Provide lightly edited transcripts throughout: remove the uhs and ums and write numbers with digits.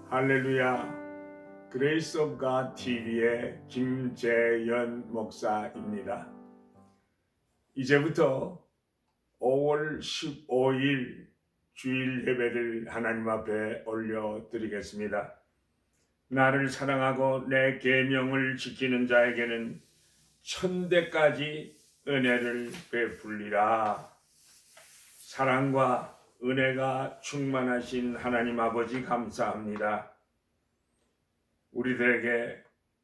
할렐루야. 그레이스 오브 갓 TV의 김재현 목사입니다. 이제부터 5월 15일 주일 예배를 하나님 앞에 올려드리겠습니다. 나를 사랑하고 내 계명을 지키는 자에게는 천대까지 은혜를 베풀리라. 사랑과 은혜가 충만하신 하나님 아버지 감사합니다. 우리들에게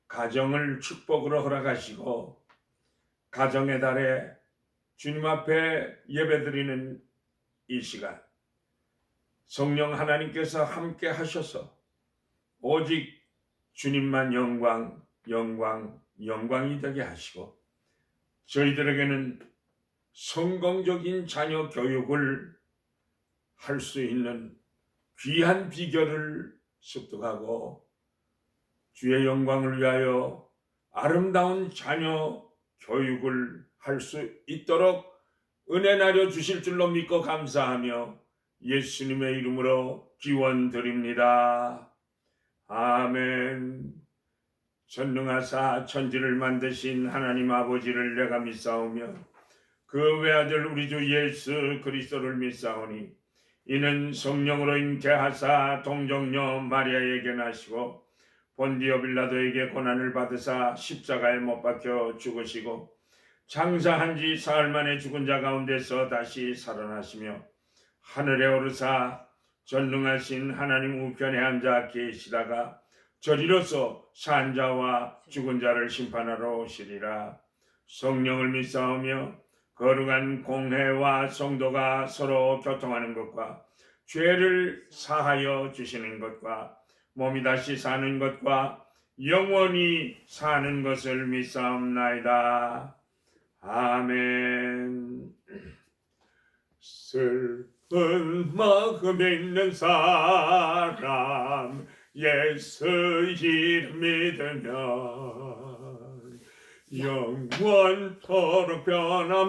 가정을 축복으로 허락하시고 가정의 달에 주님 앞에 예배드리는 이 시간, 성령 하나님께서 함께 하셔서 오직 주님만 영광이 되게 하시고 저희들에게는 성공적인 자녀 교육을 할 수 있는 귀한 비결을 습득하고 주의 영광을 위하여 아름다운 자녀 교육을 할 수 있도록 은혜 나려 주실 줄로 믿고 감사하며 예수님의 이름으로 기원드립니다. 아멘. 전능하사 천지를 만드신 하나님 아버지를 내가 믿사오며 그 외아들 우리 주 예수 그리스도를 믿사오니 이는 성령으로 잉태하사 동정녀 마리아에게 나시고 본디오 빌라도에게 고난을 받으사 십자가에 못 박혀 죽으시고 장사한 지 사흘 만에 죽은 자 가운데서 다시 살아나시며 하늘에 오르사 전능하신 하나님 우편에 앉아 계시다가 저리로서 산 자와 죽은 자를 심판하러 오시리라. 성령을 믿사오며 거룩한 공회와 성도가 서로 교통하는 것과 죄를 사하여 주시는 것과 몸이 다시 사는 것과 영원히 사는 것을 믿사옵나이다. 아멘. 슬픈 마음에 있는 사람 예수 이름 믿으면 영원토록 변함없는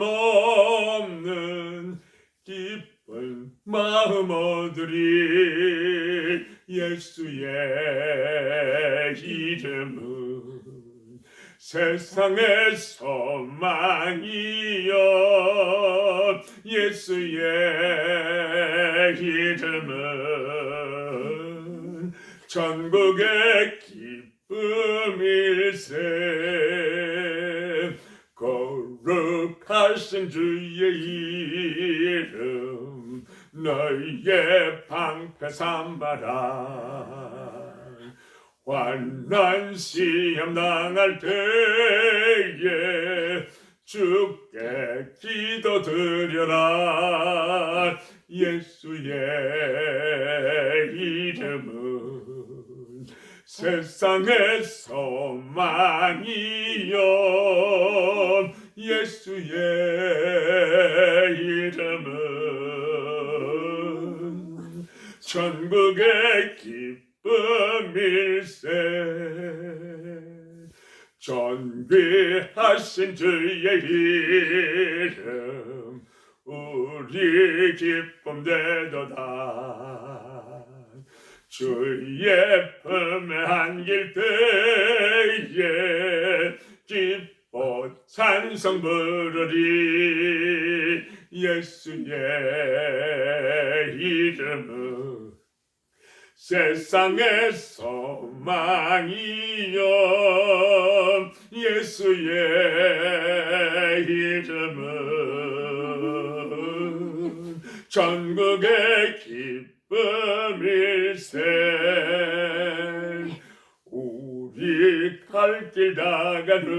기쁜 마음 얻으리. 예수의 이름은 세상의 소망이여. 예수의 이름은 전국의 기쁨일세. 거룩하신 주의 이름 너희의 방패 삼바라. 환난 시험 당할 때에 주께 기도드려라. 예수의 이름은 세상의 소망이요. 예수의 이름은 전국의 기쁨일세. 존귀하신 주의 이름 우리 기쁨 되도다. 주의 품에 안길 때에 기뻐 찬송 부르리. 예수의 이름은 세상의 소망이요. 예수의 이름은 전국의 기쁨일세. 우리 갈 길 다가르에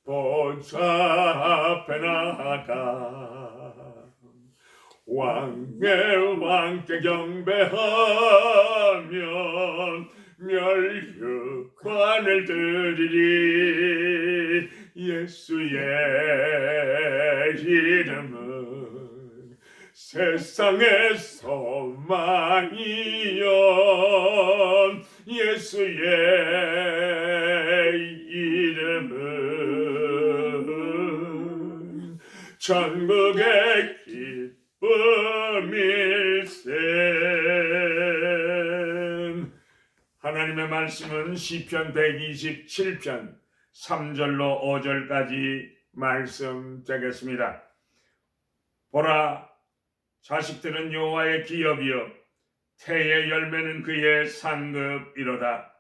보좌 앞에 나가 왕의 왕께 경배하며 멸류관을 드리리. 예수의 이름은 세상의 소망이요. 예수의 이름은 전국의 기쁨일세. 하나님의 말씀은 시편 127편 3절로 5절까지 말씀 되겠습니다. 보라, 자식들은 여호와의 기업이요 태의 열매는 그의 상급이로다.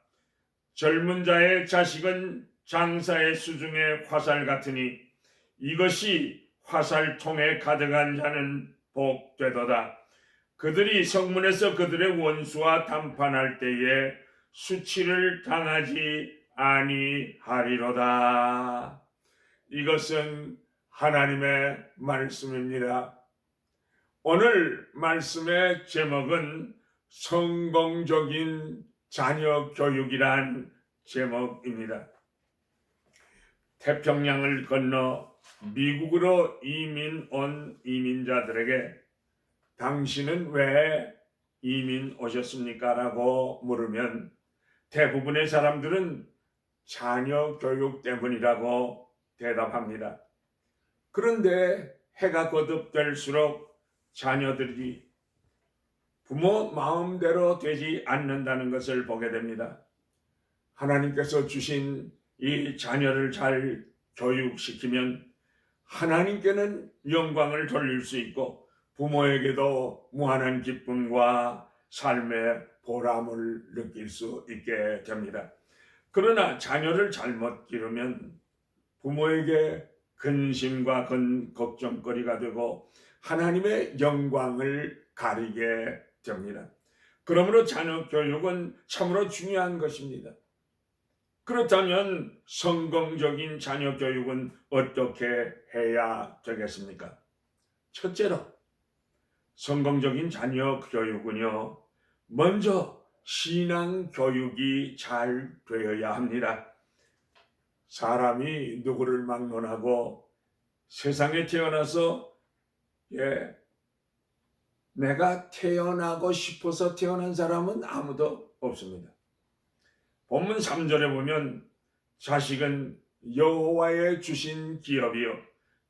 젊은 자의 자식은 장사의 수중의 화살 같으니 이것이 화살통에 가득한 자는 복되도다. 그들이 성문에서 그들의 원수와 담판할 때에 수치를 당하지 아니하리로다. 이것은 하나님의 말씀입니다. 오늘 말씀의 제목은 성공적인 자녀 교육이란 제목입니다. 태평양을 건너 미국으로 이민 온 이민자들에게 당신은 왜 이민 오셨습니까? 라고 물으면 대부분의 사람들은 자녀 교육 때문이라고 대답합니다. 그런데 해가 거듭될수록 자녀들이 부모 마음대로 되지 않는다는 것을 보게 됩니다. 하나님께서 주신 이 자녀를 잘 교육시키면 하나님께는 영광을 돌릴 수 있고 부모에게도 무한한 기쁨과 삶의 보람을 느낄 수 있게 됩니다. 그러나 자녀를 잘못 기르면 부모에게 근심과 걱정거리가 되고 하나님의 영광을 가리게 됩니다. 그러므로 자녀 교육은 참으로 중요한 것입니다. 그렇다면 성공적인 자녀 교육은 어떻게 해야 되겠습니까? 첫째로 성공적인 자녀 교육은요, 먼저 신앙 교육이 잘 되어야 합니다. 사람이 누구를 막론하고 세상에 태어나서 내가 태어나고 싶어서 태어난 사람은 아무도 없습니다. 본문 3절에 보면 자식은 여호와의 주신 기업이요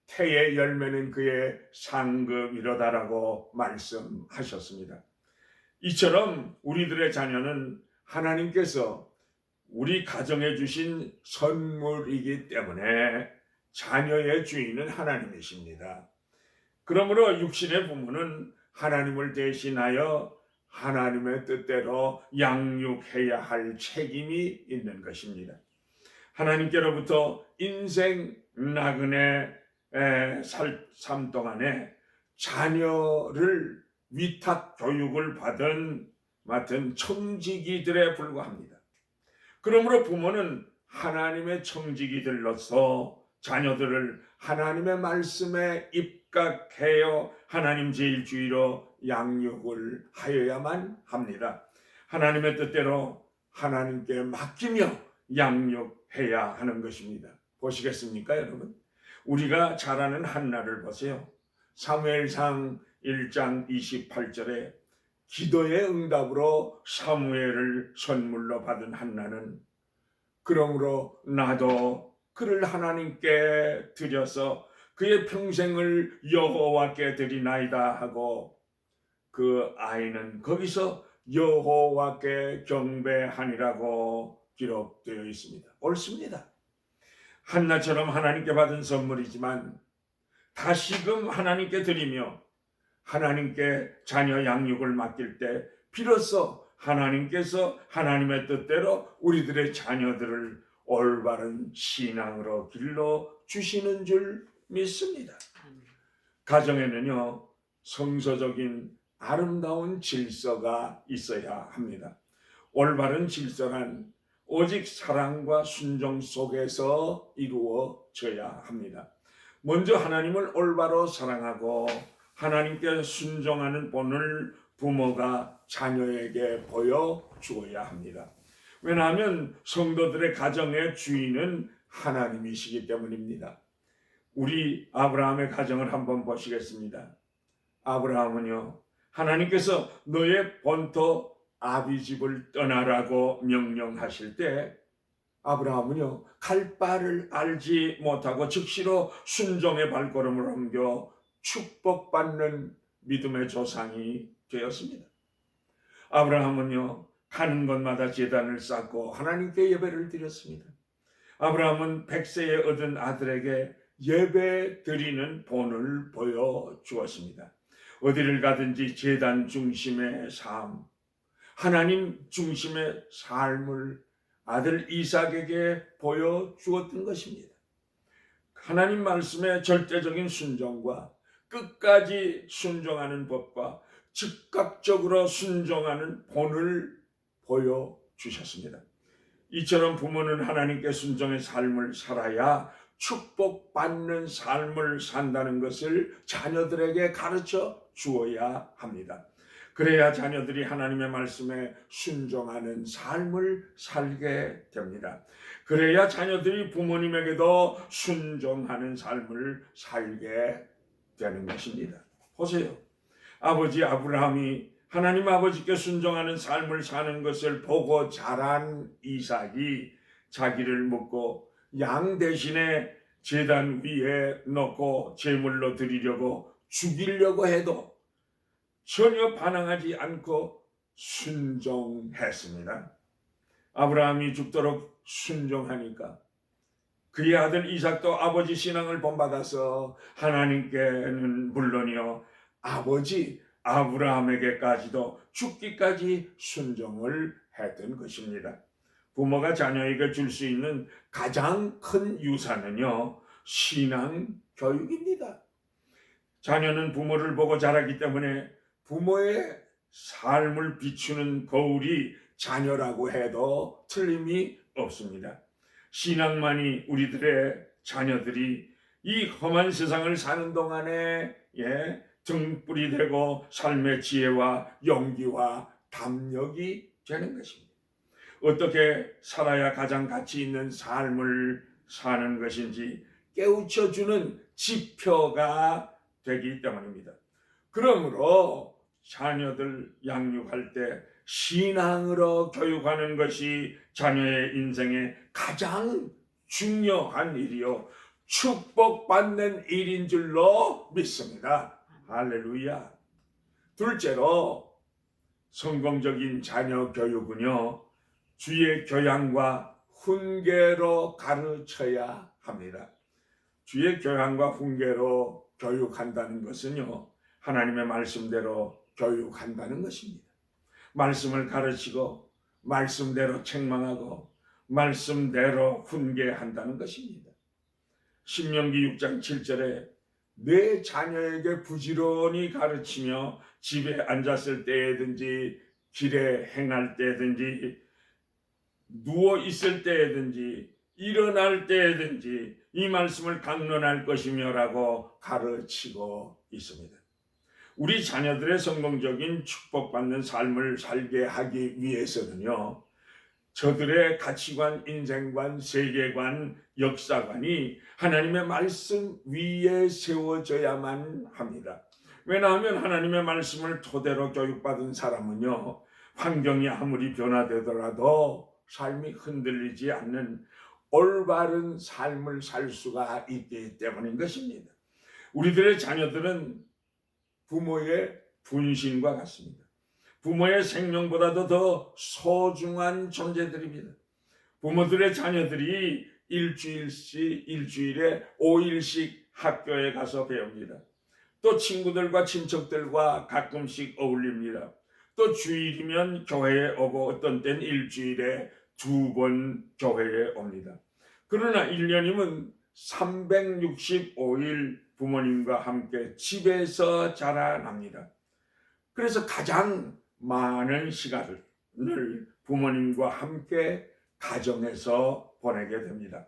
태의 열매는 그의 상급이로다라고 말씀하셨습니다. 이처럼 우리들의 자녀는 하나님께서 우리 가정에 주신 선물이기 때문에 자녀의 주인은 하나님이십니다. 그러므로 육신의 부모는 하나님을 대신하여 하나님의 뜻대로 양육해야 할 책임이 있는 것입니다. 하나님께로부터 인생 나그네 삶 동안에 자녀를 위탁 교육을 맡은 청지기들에 불과합니다. 그러므로 부모는 하나님의 청지기들로서 자녀들을 하나님의 말씀에 입각하여 하나님 제일주의로 양육을 하여야만 합니다. 하나님의 뜻대로 하나님께 맡기며 양육해야 하는 것입니다. 보시겠습니까, 여러분? 우리가 잘 아는 한나를 보세요. 사무엘상 1장 28절에 기도의 응답으로 사무엘을 선물로 받은 한나는 그러므로 나도 그를 하나님께 드려서 그의 평생을 여호와께 드리나이다 하고 그 아이는 거기서 여호와께 경배하니라고 기록되어 있습니다. 옳습니다. 한나처럼 하나님께 받은 선물이지만 다시금 하나님께 드리며 하나님께 자녀 양육을 맡길 때 비로소 하나님께서 하나님의 뜻대로 우리들의 자녀들을 올바른 신앙으로 길러 주시는 줄 믿습니다. 가정에는요, 성서적인 아름다운 질서가 있어야 합니다. 올바른 질서란 오직 사랑과 순종 속에서 이루어져야 합니다. 먼저 하나님을 올바로 사랑하고 하나님께 순종하는 본을 부모가 자녀에게 보여주어야 합니다. 왜냐하면 성도들의 가정의 주인은 하나님이시기 때문입니다. 우리 아브라함의 가정을 한번 보시겠습니다. 아브라함은요, 하나님께서 너의 본토 아비집을 떠나라고 명령하실 때 아브라함은요, 갈 바를 알지 못하고 즉시로 순종의 발걸음을 옮겨 축복받는 믿음의 조상이 되었습니다. 아브라함은요, 가는 곳마다 제단을 쌓고 하나님께 예배를 드렸습니다. 아브라함은 100세에 얻은 아들에게 예배 드리는 본을 보여주었습니다. 어디를 가든지 제단 중심의 삶, 하나님 중심의 삶을 아들 이삭에게 보여주었던 것입니다. 하나님 말씀의 절대적인 순종과 끝까지 순종하는 법과 즉각적으로 순종하는 본을 보여주셨습니다. 이처럼 부모는 하나님께 순종의 삶을 살아야 축복받는 삶을 산다는 것을 자녀들에게 가르쳐 주어야 합니다. 그래야 자녀들이 하나님의 말씀에 순종하는 삶을 살게 됩니다. 그래야 자녀들이 부모님에게도 순종하는 삶을 살게 되는 것입니다. 보세요. 아버지 아브라함이 하나님 아버지께 순종하는 삶을 사는 것을 보고 자란 이삭이 자기를 묻고 양 대신에 제단 위에 놓고 제물로 드리려고 죽이려고 해도 전혀 반항하지 않고 순종했습니다. 아브라함이 죽도록 순종하니까 그의 아들 이삭도 아버지 신앙을 본받아서 하나님께는 물론이요 아버지 아브라함에게까지도 죽기까지 순종을 했던 것입니다. 부모가 자녀에게 줄 수 있는 가장 큰 유산은요 신앙 교육입니다. 자녀는 부모를 보고 자라기 때문에 부모의 삶을 비추는 거울이 자녀라고 해도 틀림이 없습니다. 신앙만이 우리들의 자녀들이 이 험한 세상을 사는 동안에 등불이 되고 삶의 지혜와 용기와 담력이 되는 것입니다. 어떻게 살아야 가장 가치 있는 삶을 사는 것인지 깨우쳐주는 지표가 되기 때문입니다. 그러므로 자녀들 양육할 때 신앙으로 교육하는 것이 자녀의 인생에 가장 중요한 일이요 축복받는 일인 줄로 믿습니다. 할렐루야. 둘째로 성공적인 자녀 교육은요 주의 교양과 훈계로 가르쳐야 합니다. 주의 교양과 훈계로 교육한다는 것은요 하나님의 말씀대로 교육한다는 것입니다. 말씀을 가르치고 말씀대로 책망하고 말씀대로 훈계한다는 것입니다. 신명기 6장 7절에 내 자녀에게 부지런히 가르치며 집에 앉았을 때든지 길에 행할 때든지 누워 있을 때든지 일어날 때든지 이 말씀을 강론할 것이며라고 가르치고 있습니다. 우리 자녀들의 성공적인 축복받는 삶을 살게 하기 위해서는요 저들의 가치관, 인생관, 세계관, 역사관이 하나님의 말씀 위에 세워져야만 합니다. 왜냐하면 하나님의 말씀을 토대로 교육받은 사람은요 환경이 아무리 변화되더라도 삶이 흔들리지 않는 올바른 삶을 살 수가 있기 때문인 것입니다. 우리들의 자녀들은 부모의 분신과 같습니다. 부모의 생명보다도 더 소중한 존재들입니다. 부모들의 자녀들이 일주일에 5일씩 학교에 가서 배웁니다. 또 친구들과 친척들과 가끔씩 어울립니다. 또 주일이면 교회에 오고 어떤 때는 일주일에 2번 교회에 옵니다. 그러나 1년이면 365일 부모님과 함께 집에서 자라납니다. 그래서 가장 많은 시간을 부모님과 함께 가정에서 보내게 됩니다.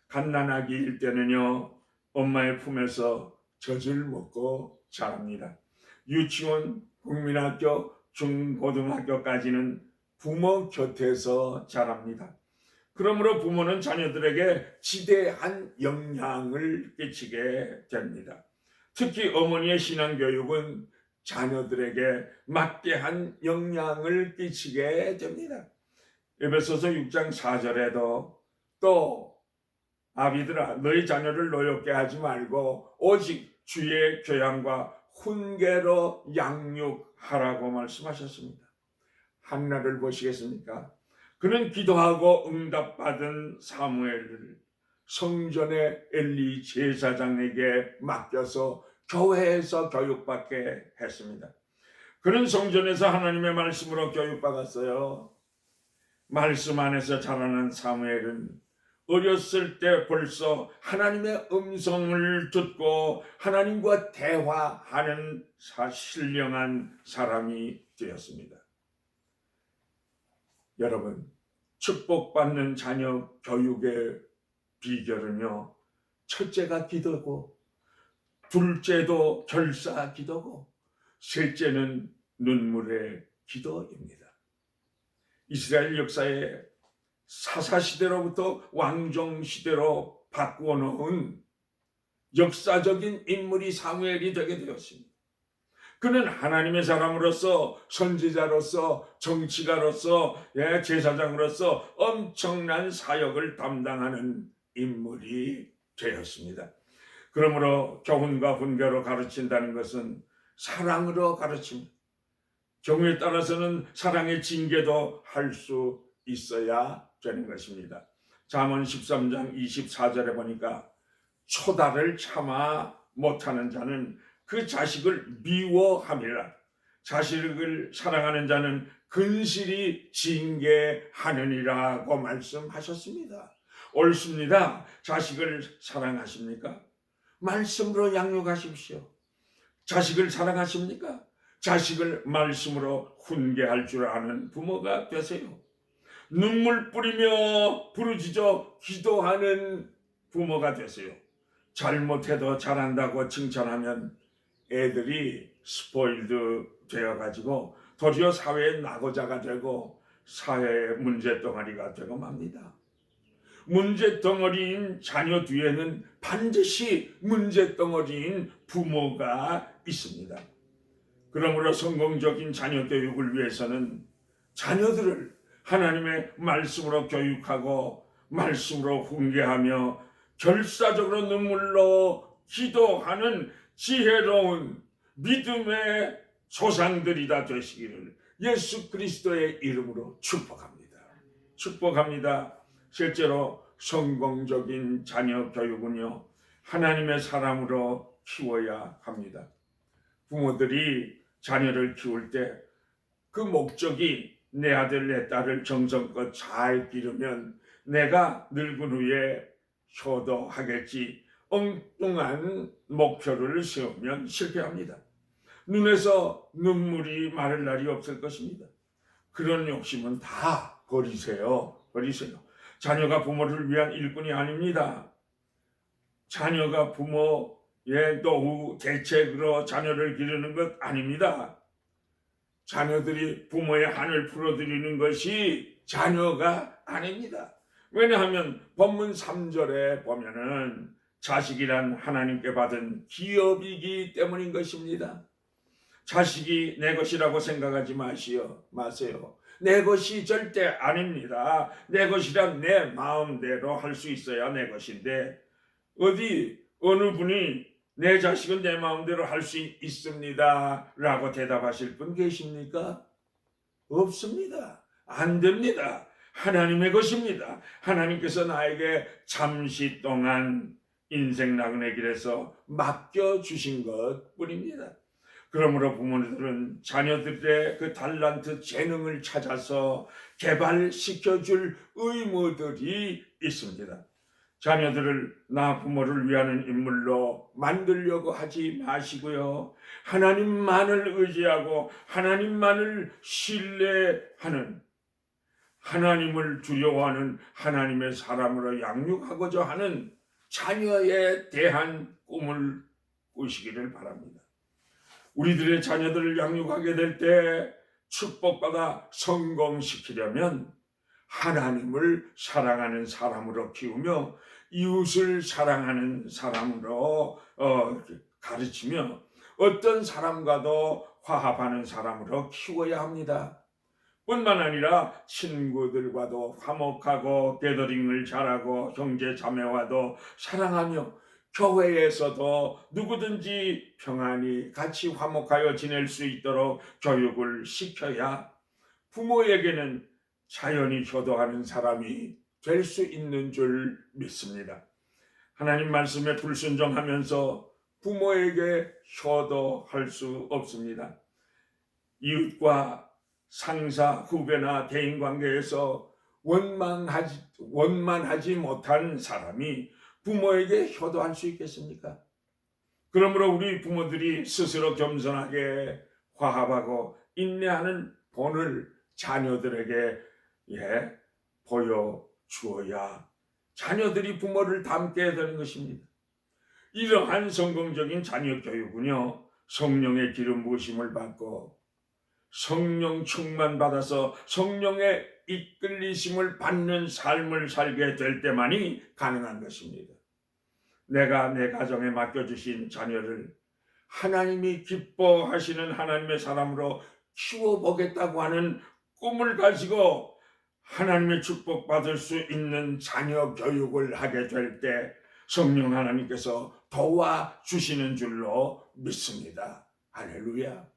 갓난아기일 때는요 엄마의 품에서 젖을 먹고 자랍니다. 유치원, 국민학교, 중고등학교까지는 부모 곁에서 자랍니다. 그러므로 부모는 자녀들에게 지대한 영향을 끼치게 됩니다. 특히 어머니의 신앙교육은 자녀들에게 막대한 영향을 끼치게 됩니다. 에베소서 6장 4절에도 또 아비들아 너희 자녀를 노엽게 하지 말고 오직 주의 교양과 훈계로 양육하라고 말씀하셨습니다. 한나를 보시겠습니까? 그는 기도하고 응답받은 사무엘을 성전의 엘리 제사장에게 맡겨서 교회에서 교육받게 했습니다. 그는 성전에서 하나님의 말씀으로 교육받았어요. 말씀 안에서 자라난 사무엘은 어렸을 때 벌써 하나님의 음성을 듣고 하나님과 대화하는 신령한 사람이 되었습니다. 여러분, 축복받는 자녀 교육의 비결은요, 첫째가 기도고, 둘째도 결사 기도고, 셋째는 눈물의 기도입니다. 이스라엘 역사에 사사시대로부터 왕정시대로 바꾸어 놓은 역사적인 인물이 사무엘이 되게 되었습니다. 그는 하나님의 사람으로서, 선지자로서, 정치가로서, 제사장으로서 엄청난 사역을 담당하는 인물이 되었습니다. 그러므로 교훈과 훈계로 가르친다는 것은 사랑으로 가르칩니다. 경우에 따라서는 사랑의 징계도 할 수 있어야 되는 것입니다. 잠언 13장 24절에 보니까 초다를 참아 못하는 자는 그 자식을 미워함이라. 자식을 사랑하는 자는 근실히 징계하느니라고 말씀하셨습니다. 옳습니다. 자식을 사랑하십니까? 말씀으로 양육하십시오. 자식을 사랑하십니까? 자식을 말씀으로 훈계할 줄 아는 부모가 되세요. 눈물 뿌리며 부르짖어 기도하는 부모가 되세요. 잘못해도 잘한다고 칭찬하면 애들이 스포일드 되어가지고 도리어 사회의 낙오자가 되고 사회의 문제덩어리가 되고 맙니다. 문제덩어리인 자녀 뒤에는 반드시 문제덩어리인 부모가 있습니다. 그러므로 성공적인 자녀 교육을 위해서는 자녀들을 하나님의 말씀으로 교육하고 말씀으로 훈계하며 결사적으로 눈물로 기도하는 지혜로운 믿음의 조상들이다 되시기를 예수 그리스도의 이름으로 축복합니다. 축복합니다. 실제로 성공적인 자녀 교육은요, 하나님의 사람으로 키워야 합니다. 부모들이 자녀를 키울 때 그 목적이 내 아들 내 딸을 정성껏 잘 기르면 내가 늙은 후에 효도하겠지, 엉뚱한 목표를 세우면 실패합니다. 눈에서 눈물이 마를 날이 없을 것입니다. 그런 욕심은 다 버리세요. 자녀가 부모를 위한 일꾼이 아닙니다. 자녀가 부모의 노후 대책으로 자녀를 기르는 것 아닙니다. 자녀들이 부모의 한을 풀어드리는 것이 자녀가 아닙니다. 왜냐하면 본문 3절에 보면은 자식이란 하나님께 받은 기업이기 때문인 것입니다. 자식이 내 것이라고 생각하지 마세요. 내 것이 절대 아닙니다. 내 것이란 내 마음대로 할 수 있어야 내 것인데, 어느 분이 내 자식은 내 마음대로 할 수 있습니다 라고 대답하실 분 계십니까? 없습니다. 안 됩니다. 하나님의 것입니다. 하나님께서 나에게 잠시 동안 인생 나그네 길에서 맡겨주신 것 뿐입니다. 그러므로 부모들은 자녀들의 그 달란트 재능을 찾아서 개발시켜줄 의무들이 있습니다. 자녀들을 나 부모를 위하는 인물로 만들려고 하지 마시고요. 하나님만을 의지하고 하나님만을 신뢰하는, 하나님을 두려워하는 하나님의 사람으로 양육하고자 하는 자녀에 대한 꿈을 꾸시기를 바랍니다. 우리들의 자녀들을 양육하게 될 때 축복받아 성공시키려면 하나님을 사랑하는 사람으로 키우며 이웃을 사랑하는 사람으로 가르치며 어떤 사람과도 화합하는 사람으로 키워야 합니다. 뿐만 아니라 친구들과도 화목하고 게더링을 잘하고 형제 자매와도 사랑하며 교회에서도 누구든지 평안히 같이 화목하여 지낼 수 있도록 교육을 시켜야 부모에게는 자연히 효도하는 사람이 될 수 있는 줄 믿습니다. 하나님 말씀에 불순종하면서 부모에게 효도할 수 없습니다. 이웃과 상사, 후배나 대인관계에서 원만하지 못한 사람이 부모에게 효도할 수 있겠습니까? 그러므로 우리 부모들이 스스로 겸손하게 화합하고 인내하는 본을 자녀들에게 보여주어야 자녀들이 부모를 닮게 되는 것입니다. 이러한 성공적인 자녀 교육은요, 성령의 기름 부으심을 받고 성령 충만 받아서 성령의 이끌리심을 받는 삶을 살게 될 때만이 가능한 것입니다. 내가 내 가정에 맡겨주신 자녀를 하나님이 기뻐하시는 하나님의 사람으로 키워보겠다고 하는 꿈을 가지고 하나님의 축복받을 수 있는 자녀 교육을 하게 될 때 성령 하나님께서 도와주시는 줄로 믿습니다. 할렐루야.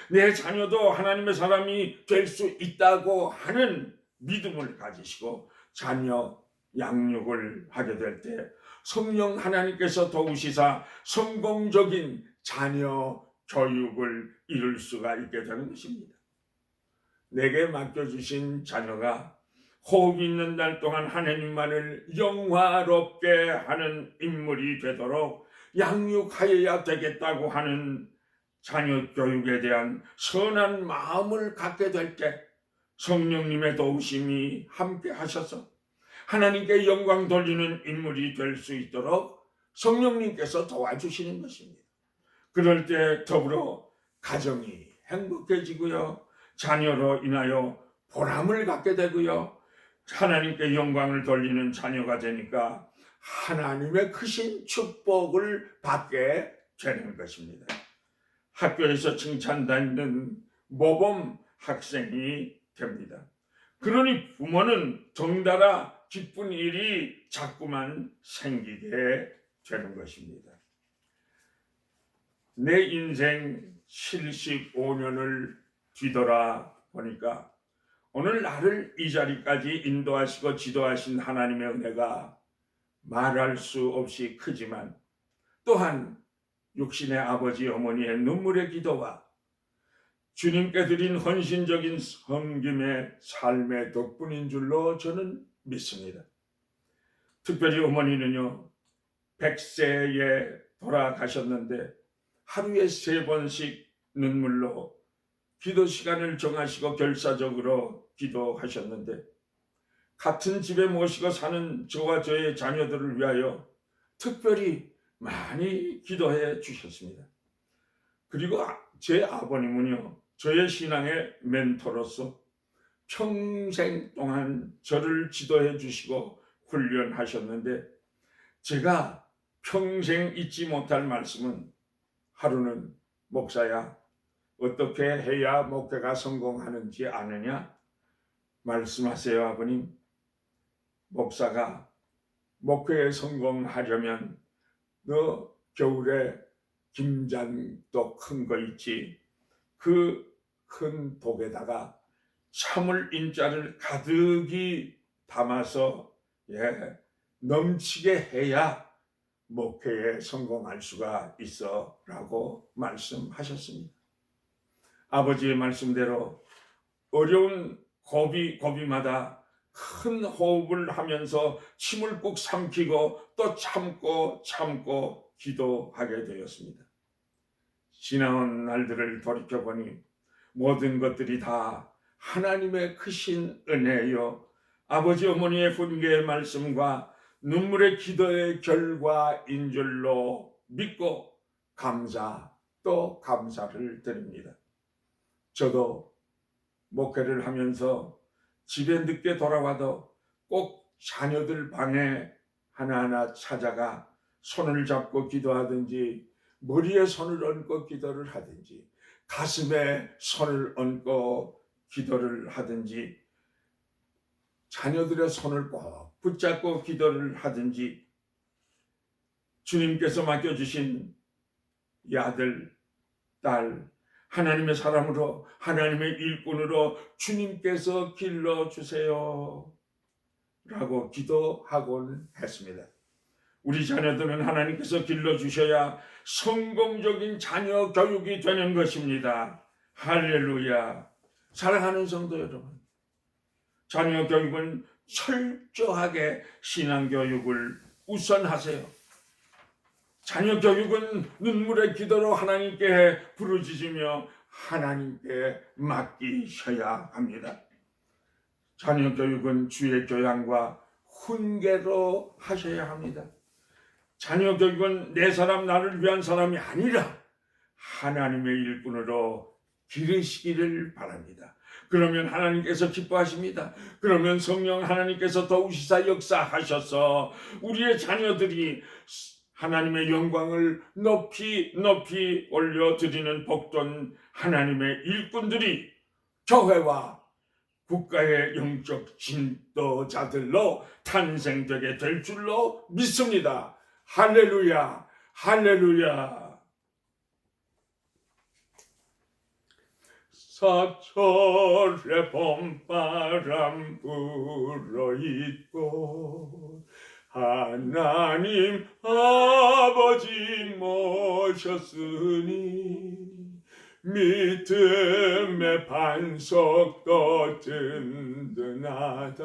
내 자녀도 하나님의 사람이 될 수 있다고 하는 믿음을 가지시고 자녀 양육을 하게 될 때 성령 하나님께서 도우시사 성공적인 자녀 교육을 이룰 수가 있게 되는 것입니다. 내게 맡겨주신 자녀가 호흡 있는 날 동안 하나님만을 영화롭게 하는 인물이 되도록 양육하여야 되겠다고 하는 자녀 교육에 대한 선한 마음을 갖게 될 때 성령님의 도우심이 함께 하셔서 하나님께 영광 돌리는 인물이 될 수 있도록 성령님께서 도와주시는 것입니다. 그럴 때 더불어 가정이 행복해지고요, 자녀로 인하여 보람을 갖게 되고요, 하나님께 영광을 돌리는 자녀가 되니까 하나님의 크신 축복을 받게 되는 것입니다. 학교에서 칭찬받는 모범 학생이 됩니다. 그러니 부모는 덩달아 기쁜 일이 자꾸만 생기게 되는 것입니다. 내 인생 75년을 뒤돌아 보니까 오늘 나를 이 자리까지 인도하시고 지도하신 하나님의 은혜가 말할 수 없이 크지만 또한 육신의 아버지 어머니의 눈물의 기도와 주님께 드린 헌신적인 섬김의 삶의 덕분인 줄로 저는 믿습니다. 특별히 어머니는요, 100세에 돌아가셨는데 하루에 3번씩 눈물로 기도 시간을 정하시고 결사적으로 기도하셨는데 같은 집에 모시고 사는 저와 저의 자녀들을 위하여 특별히 많이 기도해 주셨습니다. 그리고 제 아버님은요, 저의 신앙의 멘토로서 평생 동안 저를 지도해 주시고 훈련하셨는데 제가 평생 잊지 못할 말씀은 하루는 목사야, 어떻게 해야 목회가 성공하는지 아느냐? 말씀하세요, 아버님. 목사가 목회에 성공하려면 너 겨울에 김장도 큰 거 있지? 그 큰 독에다가 참을 인자를 가득히 담아서 넘치게 해야 목회에 성공할 수가 있어 라고 말씀하셨습니다. 아버지의 말씀대로 어려운 고비마다 큰 호흡을 하면서 침을 꾹 삼키고 또 참고 기도하게 되었습니다. 지나온 날들을 돌이켜보니 모든 것들이 다 하나님의 크신 은혜요, 아버지 어머니의 훈계의 말씀과 눈물의 기도의 결과인 줄로 믿고 또 감사를 드립니다. 저도 목회를 하면서 집에 늦게 돌아와도 꼭 자녀들 방에 하나하나 찾아가 손을 잡고 기도하든지 머리에 손을 얹고 기도를 하든지 가슴에 손을 얹고 기도를 하든지 자녀들의 손을 꼭 붙잡고 기도를 하든지 주님께서 맡겨주신 이 아들, 딸 하나님의 사람으로, 하나님의 일꾼으로 주님께서 길러주세요 라고 기도하곤 했습니다. 우리 자녀들은 하나님께서 길러주셔야 성공적인 자녀 교육이 되는 것입니다. 할렐루야. 사랑하는 성도 여러분, 자녀 교육은 철저하게 신앙교육을 우선하세요. 자녀 교육은 눈물의 기도로 하나님께 부르짖으며 하나님께 맡기셔야 합니다. 자녀 교육은 주의 교양과 훈계로 하셔야 합니다. 자녀 교육은 내 사람 나를 위한 사람이 아니라 하나님의 일꾼으로 기르시기를 바랍니다. 그러면 하나님께서 기뻐하십니다. 그러면 성령 하나님께서 더우시사 역사하셔서 우리의 자녀들이 하나님의 영광을 높이 올려드리는 복된 하나님의 일꾼들이 교회와 국가의 영적 진도자들로 탄생되게 될 줄로 믿습니다. 할렐루야, 할렐루야. 사철의 봄바람 불어있고 하나님 아버지 모셨으니 믿음의 반석도 든든하다.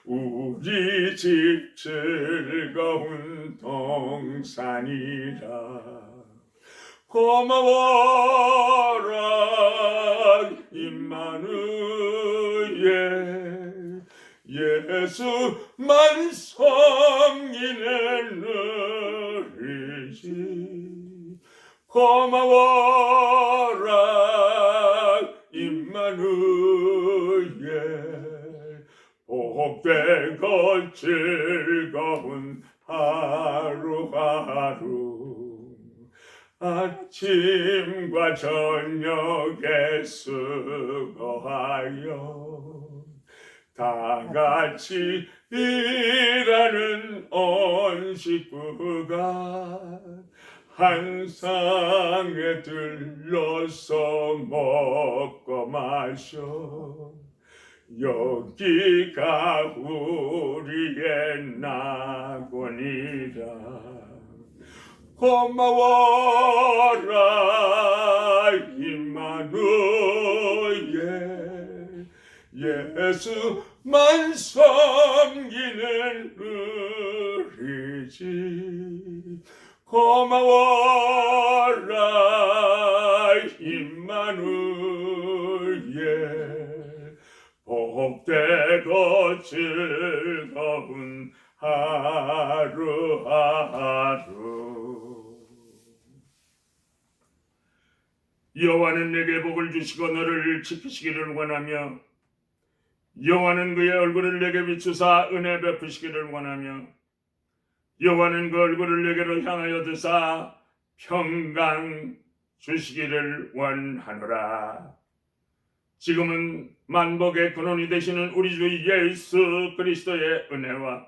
우리 집 즐거운 동산이라. 고마워라 임마누엘, 예수만 섬기는 우리지. 고마워라 임마누엘, 복되고 즐거운 하루하루. 아침과 저녁에 수고하여 다같이 일하는 온 식구가 한 상에 들러서 먹고 마셔. 여기가 우리의 낙원이라. 고마워라 임마누엘, 예수만 섬기는 우리지. 고마워라 임마누엘, 복되고 즐거운 하루하루. 여호와는 내게 복을 주시고 너를 지키시기를 원하며, 여호와는 그의 얼굴을 내게 비추사 은혜 베푸시기를 원하며, 여호와는 그 얼굴을 내게로 향하여 드사 평강 주시기를 원하노라. 지금은 만복의 근원이 되시는 우리 주 예수 그리스도의 은혜와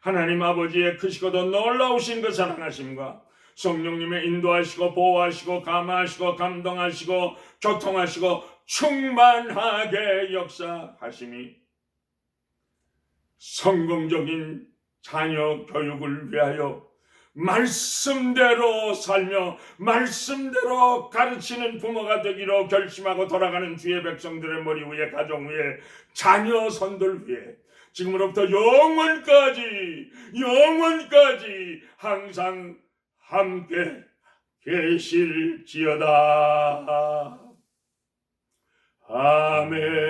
하나님 아버지의 크시고도 놀라우신 그 사랑하심과 성령님의 인도하시고 보호하시고 감화하시고 감동하시고 교통하시고 충만하게 역사하심이 성공적인 자녀 교육을 위하여 말씀대로 살며 말씀대로 가르치는 부모가 되기로 결심하고 돌아가는 주의 백성들의 머리 위에, 가정 위에, 자녀 선들 위에 지금으로부터 영원까지 항상 함께 계실지어다. 아멘.